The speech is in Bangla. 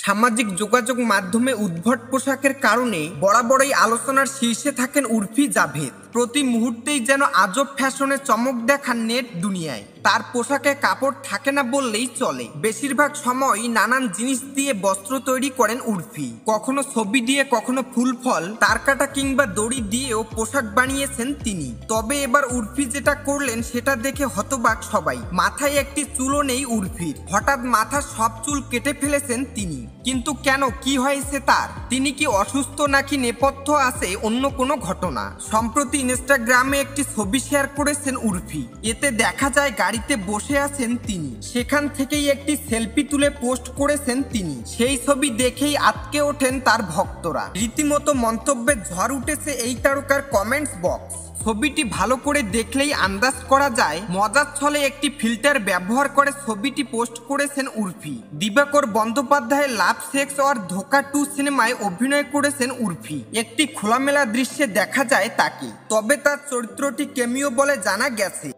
সামাজিক যোগাযোগ মাধ্যমে উদ্ভট পোশাকের কারণে বরাবরই আলোচনার শীর্ষে থাকেন উর্ফি জাভেদ। প্রতি মুহূর্তেই যেন আজব ফ্যাশনে চমক দেখান নেট দুনিয়ায়। তার পোশাকে কাপড় থাকে না বললেই চলে। বেশিরভাগ সময় নানান জিনিস দিয়ে বস্ত্র তৈরি করেন উর্ফি। কখনো ছবি দিয়ে, কখনো ফুল ফল, তারকাটা কিংবা দড়ি দিয়েও পোশাক বানিয়েছেন তিনি। তবে এবার উর্ফি যেটা করলেন সেটা দেখে হতবাক সবাই। মাথায় একটি চুলও নেই উর্ফির। হঠাৎ মাথার সব চুল কেটে ফেলেছেন তিনি। কিন্তু কেন, কি হয়েছে তার? তিনি কি অসুস্থ নাকি নেপথ্য আছে অন্য কোনো ঘটনা? সম্প্রতি ইনস্টাগ্রামে একটি ছবি শেয়ার করেছেন উর্ফি। এতে দেখা যায় গাড়িতে বসে আছেন তিনি। সেখান থেকেই একটি সেলফি তুলে পোস্ট করেছেন তিনি। সেই ছবি দেখেই আঁতকে ওঠেন তার ভক্তরা। রীতিমতো মন্তব্যের ঝড় উঠেছে এই তারকার কমেন্টস বক্স। ছবিটি ভালো করে দেখলেই আন্দাজ করা যায় মজার ছলে একটি ফিল্টার ব্যবহার করে ছবিটি পোস্ট করেছেন উর্ফি। দিবাকর বন্দ্যোপাধ্যায়ের লাভ সেক্স অর ধোকা 2 সিনেমায় অভিনয় করেছেন উর্ফি। একটি খোলামেলা দৃশ্যে দেখা যায় তাকে, তবে তার চরিত্রটি ক্যামিও বলে জানা গেছে।